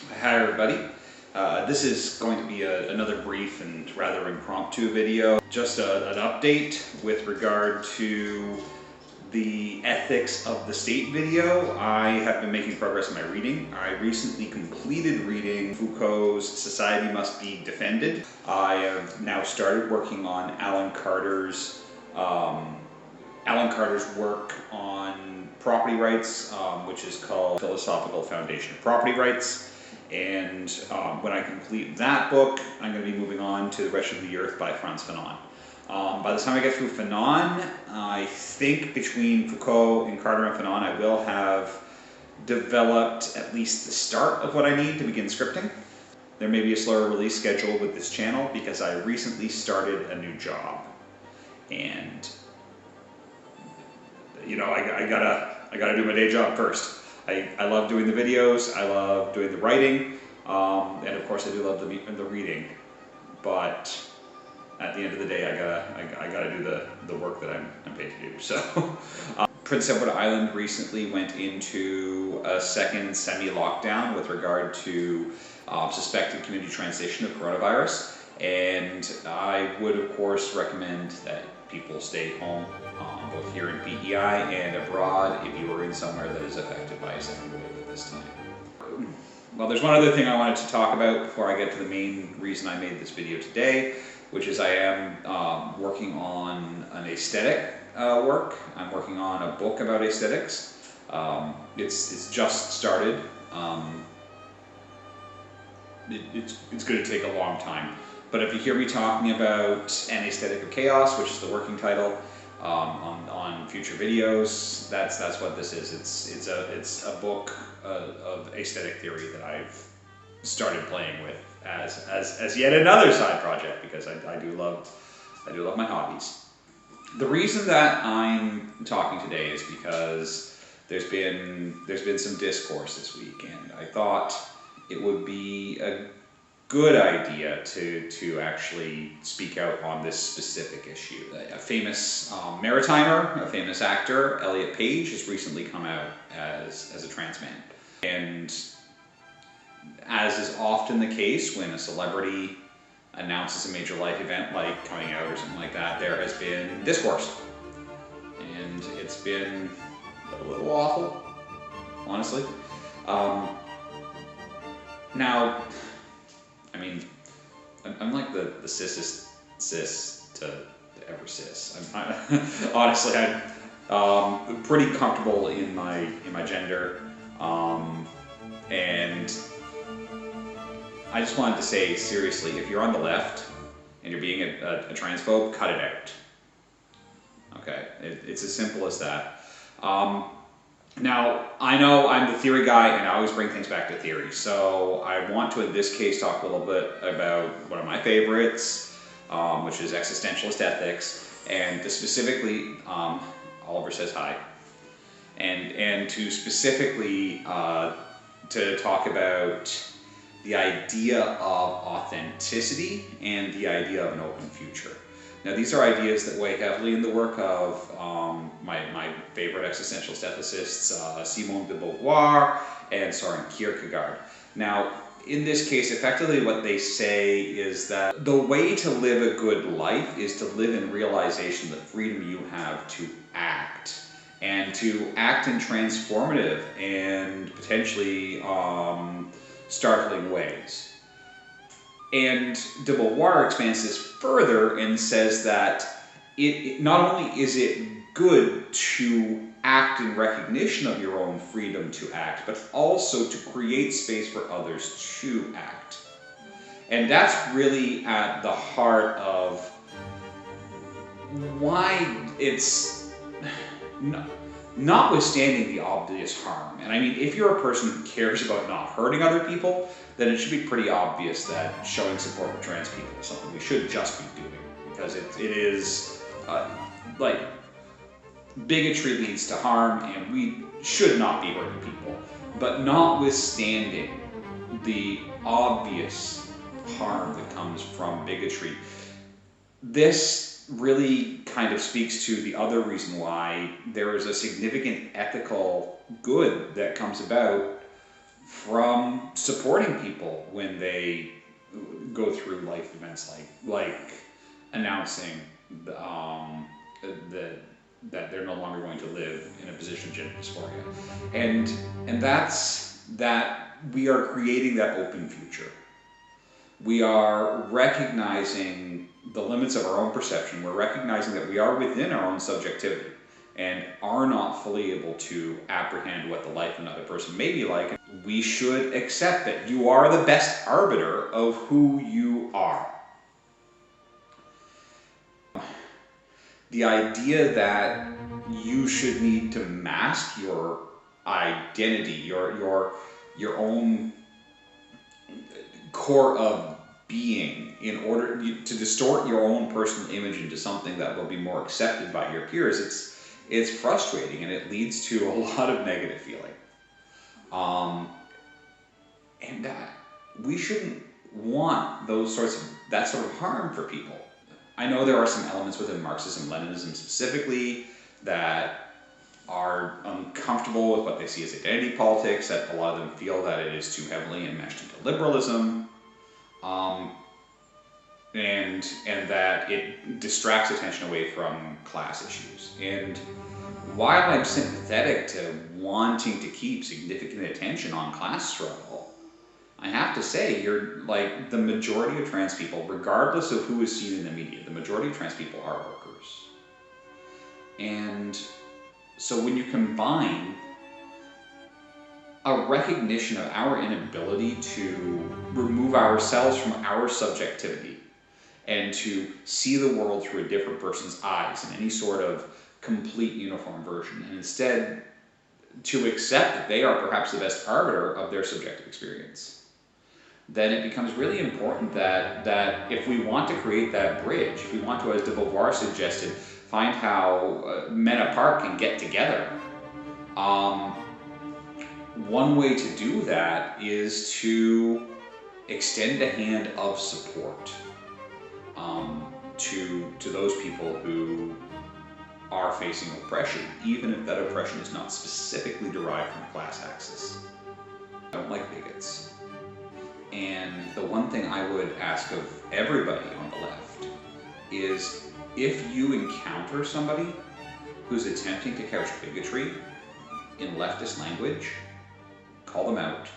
Hi everybody. This is going to be another brief and rather impromptu video. Just an update with regard to the ethics of the state video. I have been making progress in my reading. I recently completed reading Foucault's Society Must Be Defended. I have now started working on Alan Carter's work on property rights, which is called Philosophical Foundation of Property Rights. And when I complete that book, I'm going to be moving on to The Wretched of the Earth by Frantz Fanon. By the time I get through Fanon, I think between Foucault and Carter and Fanon, I will have developed at least the start of what I need to begin scripting. There may be a slower release schedule with this channel because I recently started a new job. And, you know, I gotta do my day job first. I love doing the videos, I love doing the writing, and of course I do love the reading, but at the end of the day I gotta do the work that I'm paid to do. So Prince Edward Island recently went into a second semi-lockdown with regard to suspected community transmission of coronavirus, and I would of course recommend that people stay home, both here in PEI and abroad if you are in somewhere that is affected by a second wave at this time. Well, there's one other thing I wanted to talk about before I get to the main reason I made this video today, which is I am working on an aesthetic work. I'm working on a book about aesthetics. It's just started. It's going to take a long time. But if you hear me talking about An Aesthetic of Chaos, which is the working title, on future videos, that's what this is. It's a book of aesthetic theory that I've started playing with as yet another side project, because I do love my hobbies. The reason that I'm talking today is because there's been some discourse this week, and I thought it would be a good idea to actually speak out on this specific issue. A famous maritimer, a famous actor, Eliot Page, has recently come out as a trans man. And as is often the case when a celebrity announces a major life event like coming out or something like that, there has been discourse. And it's been a little awful, honestly. Now, I mean, I'm like the cissest cis to ever cis. Honestly, I'm pretty comfortable in my gender, and I just wanted to say seriously, if you're on the left and you're being a transphobe, cut it out. Okay, it's as simple as that. Now, I know I'm the theory guy and I always bring things back to theory, so I want to in this case talk a little bit about one of my favorites, which is existentialist ethics, and to specifically, Oliver says hi, and to specifically to talk about the idea of authenticity and the idea of an open future. Now, these are ideas that weigh heavily in the work of my favorite existentialist ethicists, Simone de Beauvoir and Soren Kierkegaard. Now, in this case, effectively what they say is that the way to live a good life is to live in realization of the freedom you have to act, and to act in transformative and potentially startling ways. And de Beauvoir expands this further and says that it not only is it good to act in recognition of your own freedom to act, but also to create space for others to act. And that's really at the heart of why it's notwithstanding the obvious harm. And I mean, if you're a person who cares about not hurting other people, then it should be pretty obvious that showing support for trans people is something we should just be doing, because it is like bigotry leads to harm, and we should not be hurting people. But notwithstanding the obvious harm that comes from bigotry, this really kind of speaks to the other reason why there is a significant ethical good that comes about from supporting people when they go through life events like announcing that they're no longer going to live in a position of gender dysphoria, and that's that we are creating that open future. We are recognizing the limits of our own perception. We're recognizing that we are within our own subjectivity and are not fully able to apprehend what the life of another person may be like. We should accept that you are the best arbiter of who you are. The idea that you should need to mask your identity, your own core of being in order to distort your own personal image into something that will be more accepted by your peers, it's frustrating, and it leads to a lot of negative feeling. And we shouldn't want that sort of harm for people. I know there are some elements within Marxism, Leninism specifically, that are uncomfortable with what they see as identity politics, that a lot of them feel that it is too heavily enmeshed into liberalism, and that it distracts attention away from class issues. And while I'm sympathetic to wanting to keep significant attention on class struggle, I have to say, you're like the majority of trans people, regardless of who is seen in the media, the majority of trans people are workers. And so when you combine a recognition of our inability to remove ourselves from our subjectivity and to see the world through a different person's eyes in any sort of complete uniform version, and instead to accept that they are perhaps the best arbiter of their subjective experience, then it becomes really important that if we want to create that bridge, if we want to, as de Beauvoir suggested, find how men apart can get together, one way to do that is to extend a hand of support to those people who are facing oppression, even if that oppression is not specifically derived from a class axis. I don't like bigots. And the one thing I would ask of everybody on the left is, if you encounter somebody who's attempting to couch bigotry in leftist language, call them out,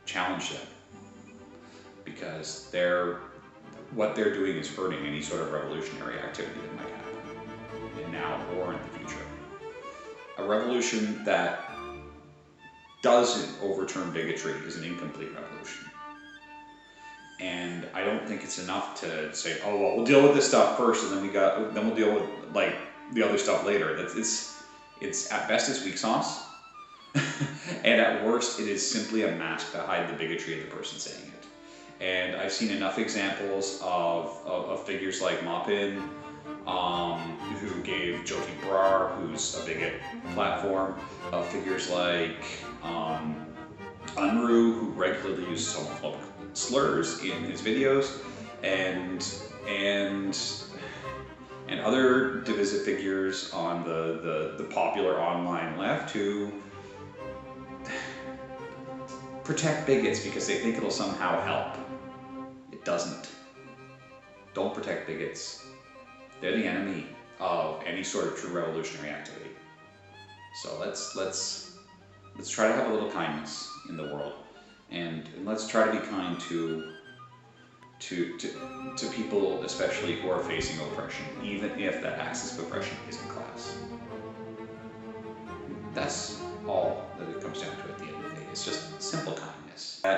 challenge them, because what they're doing is hurting any sort of revolutionary activity that might happen, now or in the future. A revolution that doesn't overturn bigotry is an incomplete revolution. And I don't think it's enough to say, oh well, we'll deal with this stuff first, and then we'll deal with like the other stuff later. It's at best it's weak sauce, and at worst it is simply a mask to hide the bigotry of the person saying it. And I've seen enough examples of figures like Maupin, who gave Jyoti Brar, who's a bigot, platform, of figures like Unruh, who regularly uses homophobic slurs in his videos, and other divisive figures on the popular online left who protect bigots because they think it'll somehow help. It doesn't. Don't protect bigots. They're the enemy of any sort of true revolutionary activity. So let's try to have a little kindness in the world, and let's try to be kind to people, especially who are facing oppression, even if that axis of oppression isn't class. That's all that it comes down to at the end of the day. It's just simple kindness.